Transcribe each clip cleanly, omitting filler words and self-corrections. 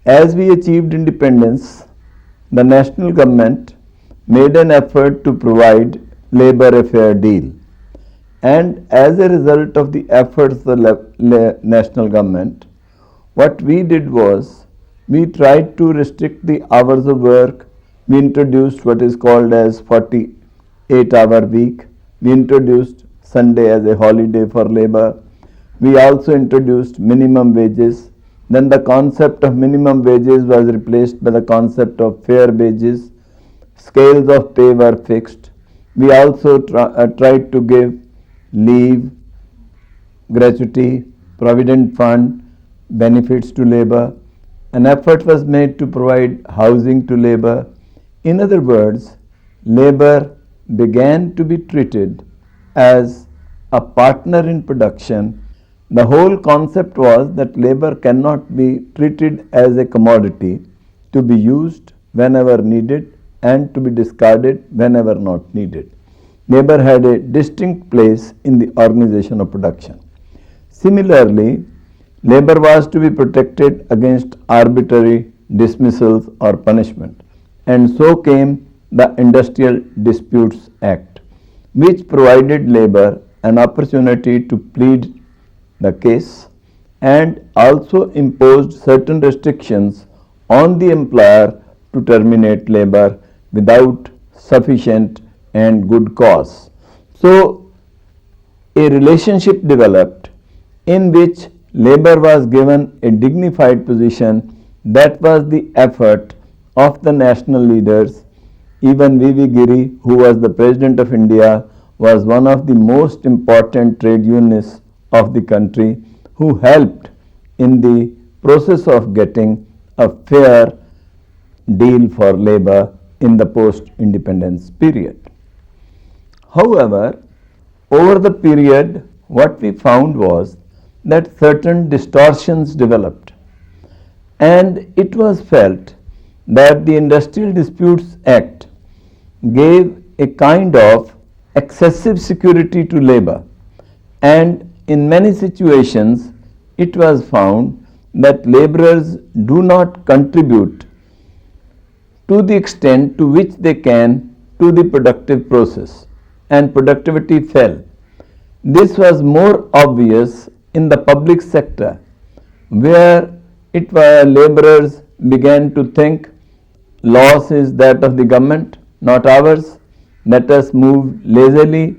As we achieved independence, the national government made an effort to provide labor a fair deal. And as a result of the efforts of the national government, what we did was we tried to restrict the hours of work. We introduced what is called as 48-hour week. We introduced Sunday as a holiday for labor. We also introduced minimum wages. Then the concept of minimum wages was replaced by the concept of fair wages. Scales of pay were fixed. We also tried to give leave, gratuity, provident fund, benefits to labor. An effort was made to provide housing to labor. In other words, labor began to be treated as a partner in production. The whole concept was that labor cannot be treated as a commodity to be used whenever needed and to be discarded whenever not needed. Labor had a distinct place in the organization of production. Similarly, labor was to be protected against arbitrary dismissals or punishment, and so came the Industrial Disputes Act, which provided labor an opportunity to plead the case and also imposed certain restrictions on the employer to terminate labor without sufficient and good cause. So, a relationship developed in which labor was given a dignified position. That was the effort of the national leaders. Even V.V. Giri, who was the President of India, was one of the most important trade unionists of the country who helped in the process of getting a fair deal for labor in the post-independence period. However, over the period, what we found was that certain distortions developed, and it was felt that the Industrial Disputes Act gave a kind of excessive security to labor, and in many situations it was found that laborers do not contribute to the extent to which they can to the productive process, and productivity fell. This was more obvious in the public sector, where laborers began to think loss is that of the government, not ours. Let us move lazily,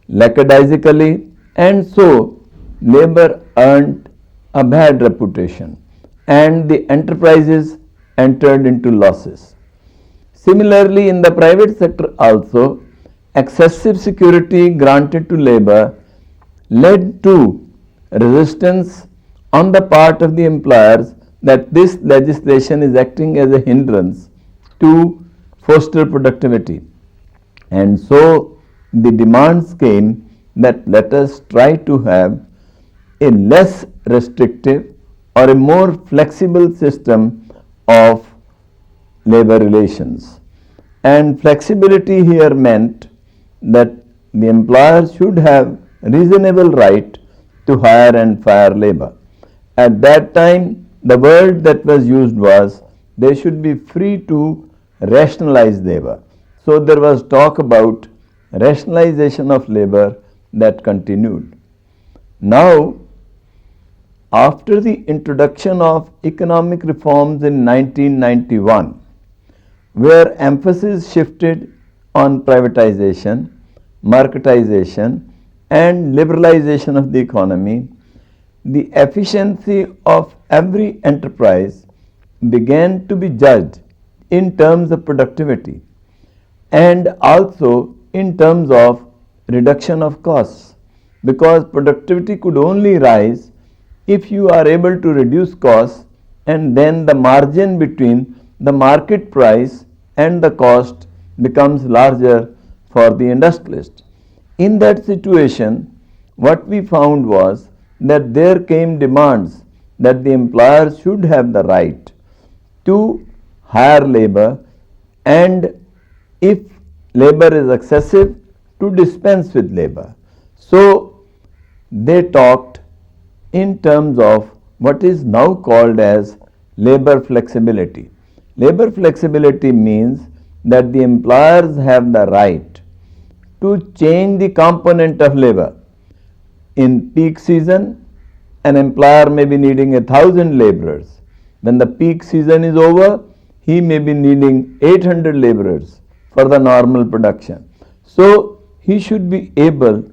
lackadaisically, and so labor earned a bad reputation and the enterprises entered into losses. Similarly, in the private sector also, excessive security granted to labor led to resistance on the part of the employers that this legislation is acting as a hindrance to foster productivity. And so the demands came that let us try to have a less restrictive or a more flexible system of labor relations. And flexibility here meant that the employer should have reasonable right to hire and fire labor. At that time, the word that was used was they should be free to rationalize labor. So there was talk about rationalization of labor that continued. Now, after the introduction of economic reforms in 1991, where emphasis shifted on privatization, marketization, and liberalization of the economy, the efficiency of every enterprise began to be judged in terms of productivity and also in terms of reduction of costs, because productivity could only rise if you are able to reduce costs, and then the margin between the market price and the cost becomes larger for the industrialist. In that situation, what we found was that there came demands that the employers should have the right to hire labor, and if labor is excessive, to dispense with labor. So they talked in terms of what is now called as labor flexibility. Labor flexibility means that the employers have the right to change the component of labor. In peak season, an employer may be needing 1,000 laborers. When the peak season is over, he may be needing 800 laborers for the normal production. So he should be able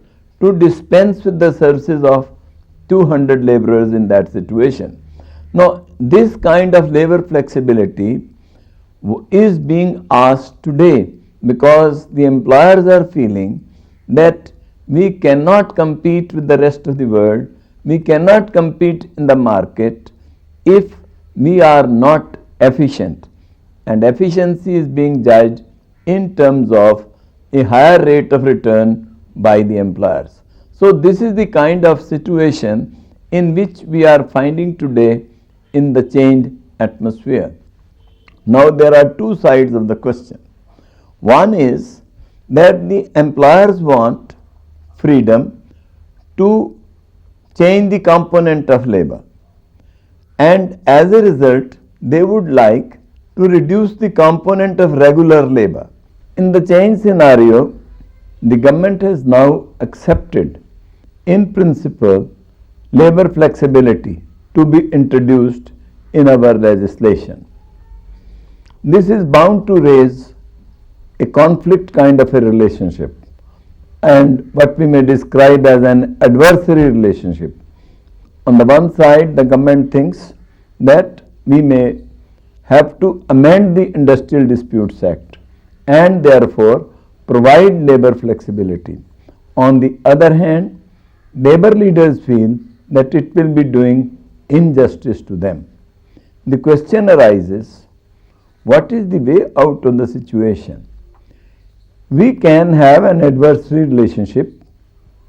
to dispense with the services of 200 laborers in that situation. Now, this kind of labor flexibility is being asked today because the employers are feeling that we cannot compete with the rest of the world, we cannot compete in the market if we are not efficient, and efficiency is being judged in terms of a higher rate of return by the employers. So this is the kind of situation in which we are finding today in the changed atmosphere. Now there are two sides of the question. One is that the employers want freedom to change the component of labor, and as a result they would like to reduce the component of regular labor. In the change scenario, the government has now accepted in principle labor flexibility to be introduced in our legislation. This is bound to raise a conflict kind of a relationship and what we may describe as an adversary relationship. On the one side, the government thinks that we may have to amend the Industrial Disputes Act and therefore provide labor flexibility. On the other hand, labor leaders feel that it will be doing injustice to them. The question arises, what is the way out of the situation? We can have an adversary relationship,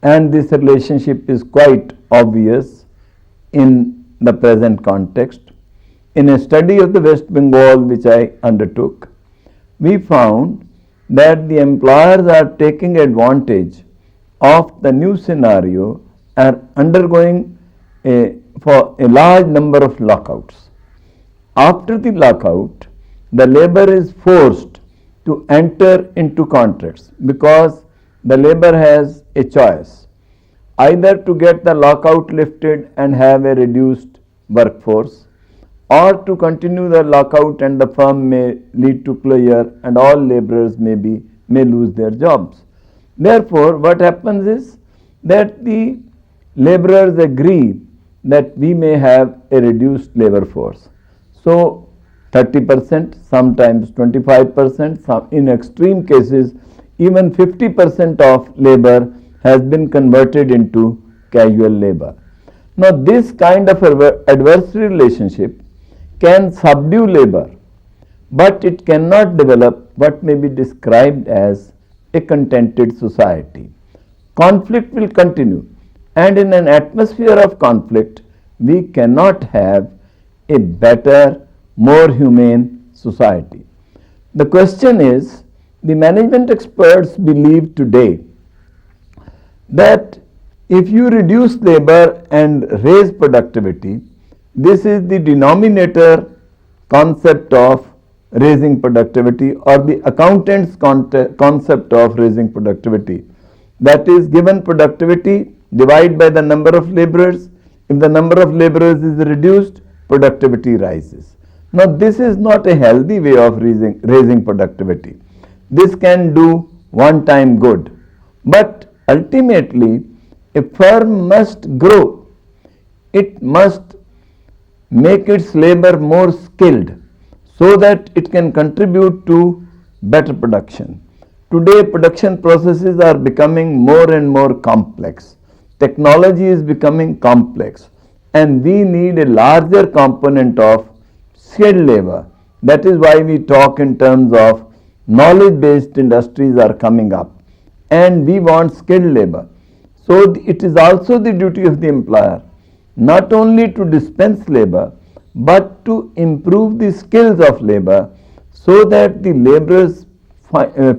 and this relationship is quite obvious in the present context. In a study of the West Bengal which I undertook, we found that the employers are taking advantage of the new scenario and undergoing for a large number of lockouts. After the lockout, the labor is forced to enter into contracts because the labor has a choice, either to get the lockout lifted and have a reduced workforce, or to continue the lockout and the firm may lead to closure and all laborers may lose their jobs. Therefore, what happens is that the laborers agree that we may have a reduced labor force. So 30%, sometimes 25%, in extreme cases even 50% of labor has been converted into casual labor. Now this kind of adversary relationship can subdue labor, but it cannot develop what may be described as a contented society. Conflict will continue, and in an atmosphere of conflict, we cannot have a better, more humane society. The question is, the management experts believe today that if you reduce labor and raise productivity, this is the denominator concept of raising productivity, or the accountant's concept of raising productivity. That is, given productivity, divide by the number of laborers. If the number of laborers is reduced, productivity rises. Now, this is not a healthy way of raising productivity. This can do one time good, but ultimately, a firm must grow. It must make its labor more skilled so that it can contribute to better production. Today, production processes are becoming more and more complex. Technology is becoming complex, and we need a larger component of skilled labor. That is why we talk in terms of knowledge-based industries are coming up, and we want skilled labor. So it is also the duty of the employer not only to dispense labor but to improve the skills of labor so that the laborers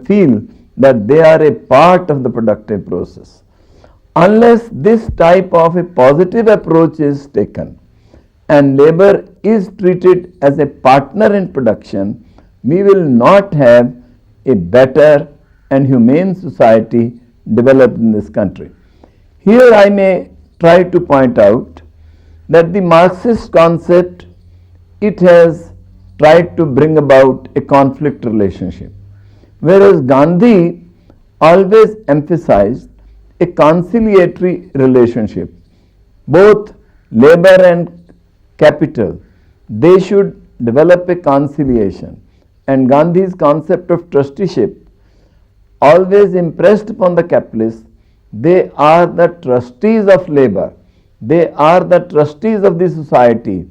feel that they are a part of the productive process. Unless this type of a positive approach is taken and labor is treated as a partner in production, we will not have a better and humane society developed in this country. Here I may try to point out that the Marxist concept, it has tried to bring about a conflict relationship, whereas Gandhi always emphasized a conciliatory relationship. Both labor and capital, they should develop a conciliation, and Gandhi's concept of trusteeship always impressed upon the capitalists. They are the trustees of labor, they are the trustees of the society,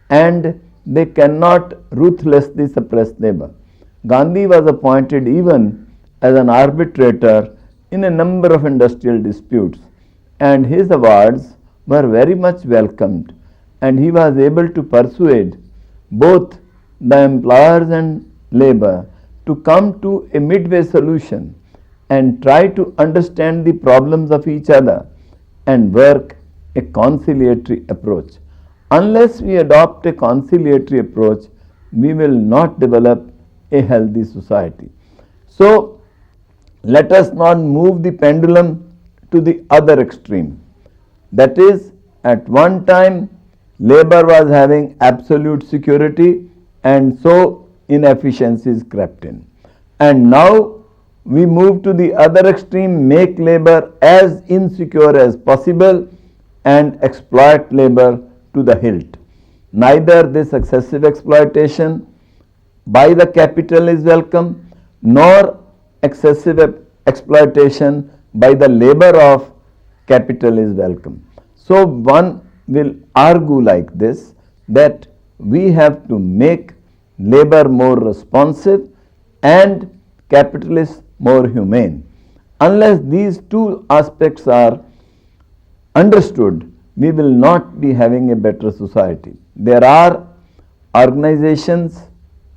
and they cannot ruthlessly suppress labor. Gandhi was appointed even as an arbitrator in a number of industrial disputes, and his awards were very much welcomed, and he was able to persuade both the employers and labor to come to a midway solution and try to understand the problems of each other and work a conciliatory approach. Unless we adopt a conciliatory approach, we will not develop a healthy society. So, let us not move the pendulum to the other extreme. That is, at one time, labor was having absolute security, and so inefficiencies crept in. And now we move to the other extreme, make labor as insecure as possible and exploit labor to the hilt. Neither this excessive exploitation by the capital is welcome, nor excessive exploitation by the labor of capital is welcome. So one will argue like this, that we have to make labor more responsive and capitalists more humane. Unless these two aspects are understood, we will not be having a better society. There are organizations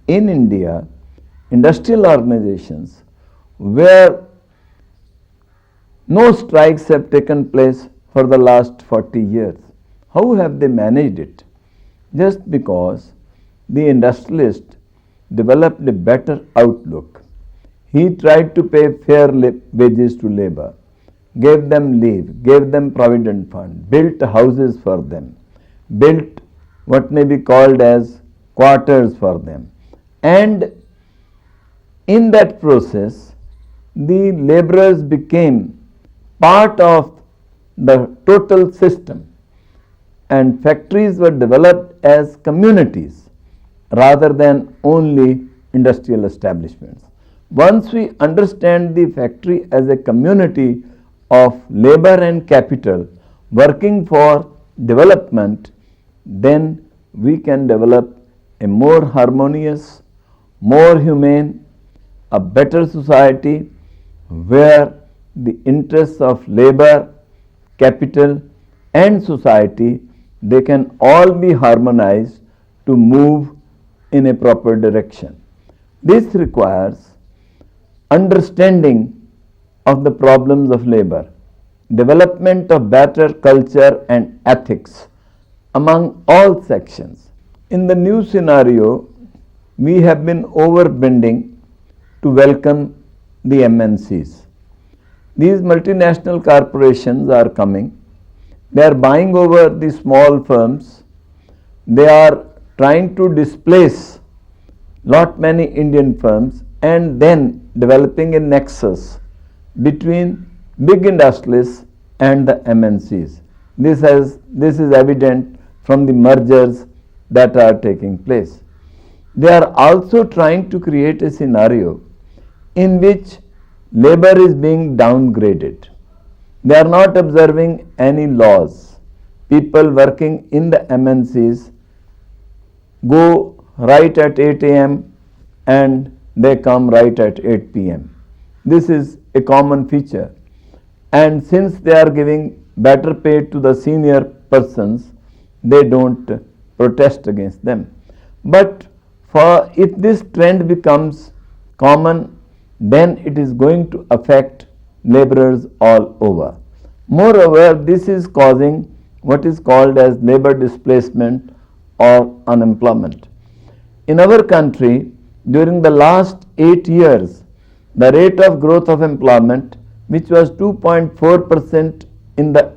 in India, industrial organizations, where no strikes have taken place for the last 40 years. How have they managed it? Just because the industrialist developed a better outlook. He tried to pay fair wages to labor, gave them leave, gave them provident fund, built houses for them, built what may be called as quarters for them. And in that process, the laborers became part of the total system, and factories were developed as communities rather than only industrial establishments. Once we understand the factory as a community of labor and capital working for development, then we can develop a more harmonious, more humane, a better society where the interests of labor, capital and society, they can all be harmonized to move in a proper direction. This requires understanding of the problems of labor, development of better culture and ethics among all sections. In the new scenario, we have been overbending to welcome the MNCs. These multinational corporations are coming. They are buying over the small firms. They are trying to displace lot many Indian firms and then developing a nexus between big industrialists and the MNCs. This is evident from the mergers that are taking place. They are also trying to create a scenario in which labor is being downgraded. They are not observing any laws. People working in the MNCs go right at 8 a.m. and they come right at 8 p.m. This is a common feature. And since they are giving better pay to the senior persons, they don't protest against them. But if this trend becomes common, then it is going to affect laborers all over. Moreover, this is causing what is called as labor displacement or unemployment. In our country, during the last 8 years, the rate of growth of employment, which was 2.4% in the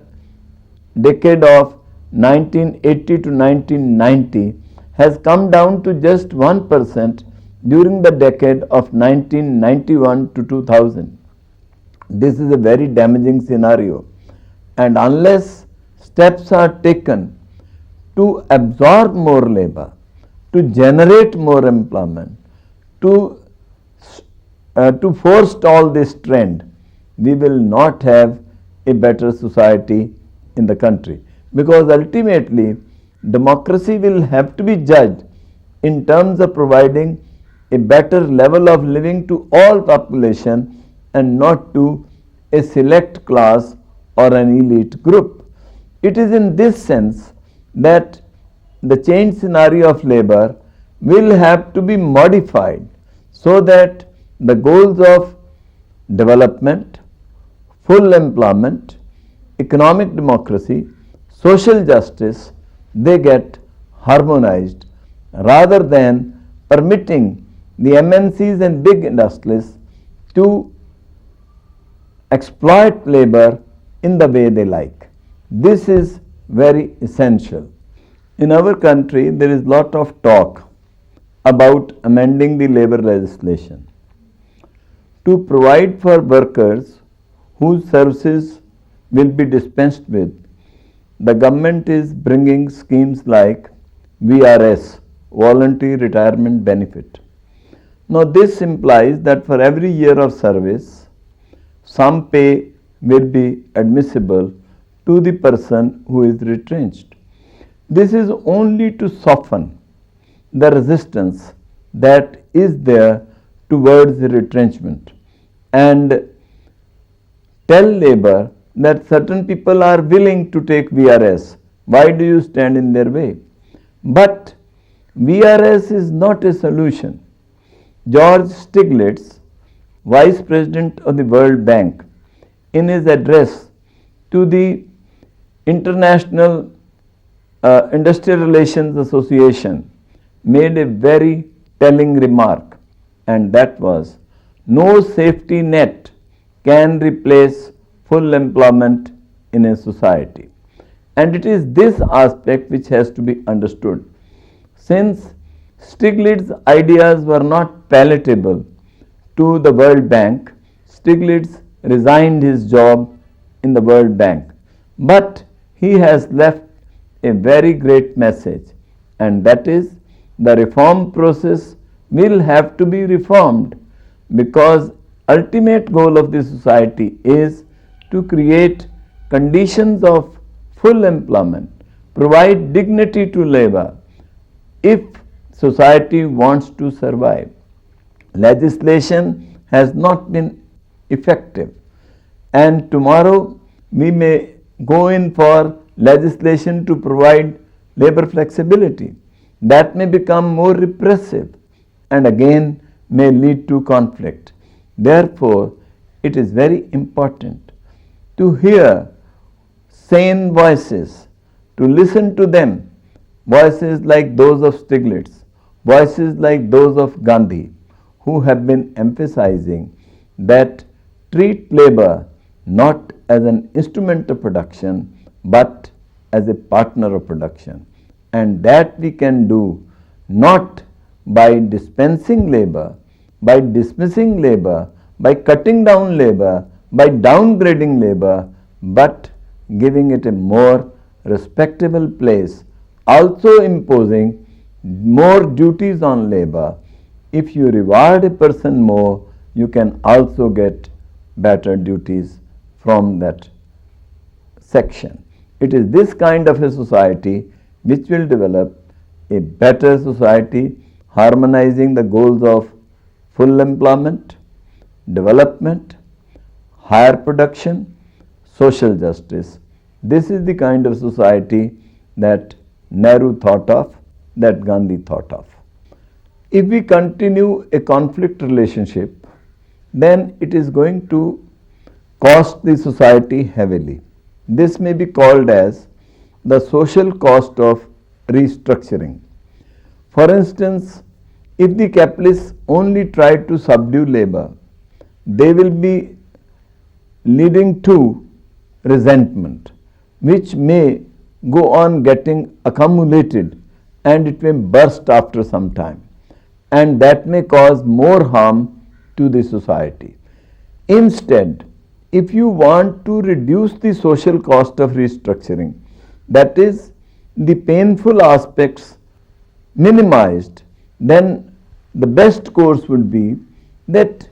decade of 1980 to 1990, has come down to just 1% during the decade of 1991 to 2000. This is a very damaging scenario, and unless steps are taken to absorb more labor, to generate more employment, to forestall this trend, we will not have a better society in the country. Because ultimately, democracy will have to be judged in terms of providing a better level of living to all population and not to a select class or an elite group. It is in this sense that the change scenario of labor will have to be modified so that the goals of development, full employment, economic democracy, social justice, they get harmonized rather than permitting the MNCs and big industries to exploit labor in the way they like. This is very essential. In our country, there is lot of talk about amending the labor legislation to provide for workers whose services will be dispensed with. The government is bringing schemes like VRS, Voluntary Retirement Benefit. Now this implies that for every year of service, some pay will be admissible to the person who is retrenched. This is only to soften the resistance that is there towards the retrenchment and tell labor that certain people are willing to take VRS. Why do you stand in their way? But VRS is not a solution. George Stiglitz, Vice President of the World Bank, in his address to the International Industrial Relations Association, made a very telling remark, and that was, no safety net can replace full employment in a society. And it is this aspect which has to be understood. Since Stiglitz's ideas were not palatable to the World Bank, Stiglitz resigned his job in the World Bank. But he has left a very great message, and that is the reform process will have to be reformed, because ultimate goal of the society is to create conditions of full employment, provide dignity to labor if society wants to survive. Legislation has not been effective, and tomorrow we may go in for legislation to provide labor flexibility. That may become more repressive and again may lead to conflict. Therefore, it is very important to hear sane voices, to listen to them, voices like those of Stiglitz, voices like those of Gandhi, who have been emphasizing that treat labor not as an instrument of production but as a partner of production, and that we can do not by dispensing labor, by dismissing labor, by cutting down labor, by downgrading labor, but giving it a more respectable place, also imposing more duties on labor. If you reward a person more, you can also get better duties from that section. It is this kind of a society which will develop a better society, harmonizing the goals of full employment, development, higher production, social justice. This is the kind of society that Nehru thought of, that Gandhi thought of. If we continue a conflict relationship, then it is going to cost the society heavily. This may be called as the social cost of restructuring. For instance, if the capitalists only try to subdue labor, they will be leading to resentment, which may go on getting accumulated and it may burst after some time, and that may cause more harm to the society. Instead, if you want to reduce the social cost of restructuring, that is, the painful aspects minimized, then the best course would be that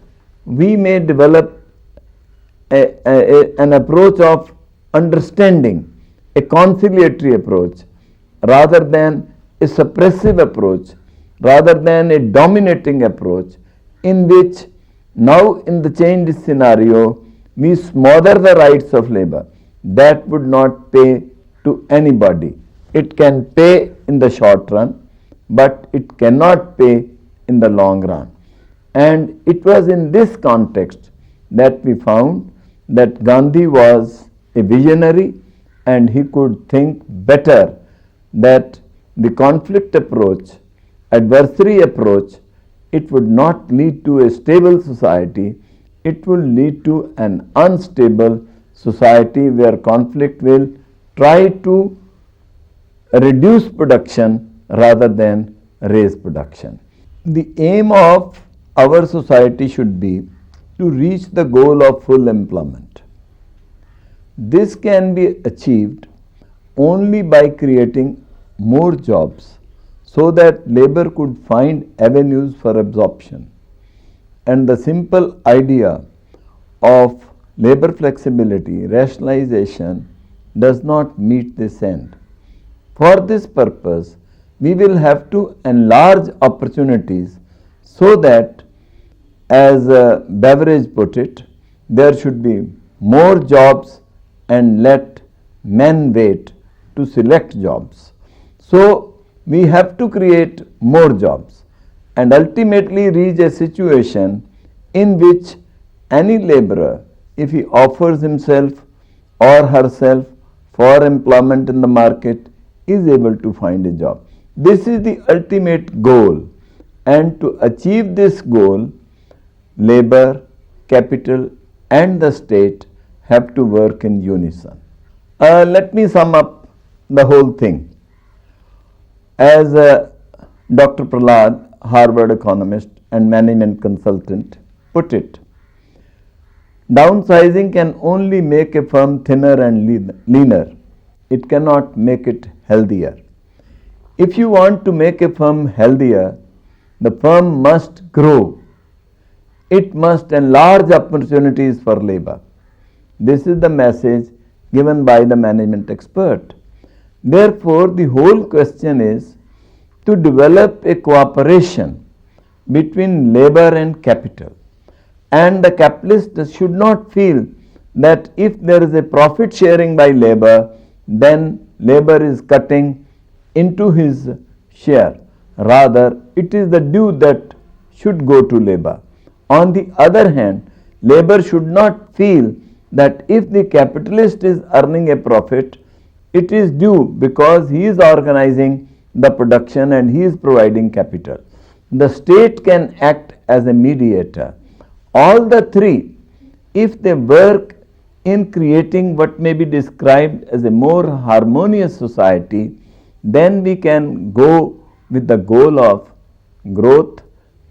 we may develop an approach of understanding, a conciliatory approach, rather than a suppressive approach, rather than a dominating approach, in which now in the changed scenario we smother the rights of labor. That would not pay to anybody. It can pay in the short run, but it cannot pay in the long run. And it was in this context that we found that Gandhi was a visionary and he could think better that the conflict approach, adversary approach, it would not lead to a stable society. It will lead to an unstable society where conflict will try to reduce production rather than raise production. The aim of our society should be to reach the goal of full employment. This can be achieved only by creating more jobs so that labor could find avenues for absorption. And the simple idea of labor flexibility, rationalization, does not meet this end. For this purpose, we will have to enlarge opportunities so that, as Beveridge put it, there should be more jobs and let men wait to select jobs. So, we have to create more jobs and ultimately reach a situation in which any laborer, if he offers himself or herself for employment in the market, is able to find a job. This is the ultimate goal, and to achieve this goal, labor, capital and the state have to work in unison. Let me sum up the whole thing. As Dr. Prahlad, Harvard economist and management consultant, put it, downsizing can only make a firm thinner and leaner. It cannot make it healthier. If you want to make a firm healthier, the firm must grow. It must enlarge opportunities for labor. This is the message given by the management expert. Therefore, the whole question is to develop a cooperation between labor and capital. And the capitalist should not feel that if there is a profit sharing by labor, then labor is cutting into his share. Rather, it is the due that should go to labor. On the other hand, labor should not feel that if the capitalist is earning a profit, it is due because he is organizing the production and he is providing capital. The state can act as a mediator. All the three, if they work in creating what may be described as a more harmonious society, then we can go with the goal of growth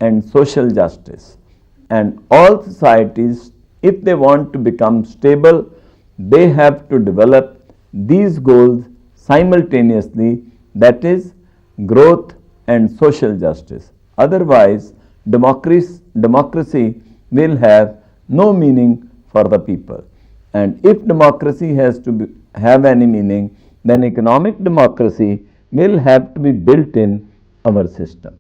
and social justice. And all societies, if they want to become stable, they have to develop these goals simultaneously, that is, growth and social justice. Otherwise, democracy will have no meaning for the people. And if democracy has to have any meaning, then economic democracy will have to be built in our system.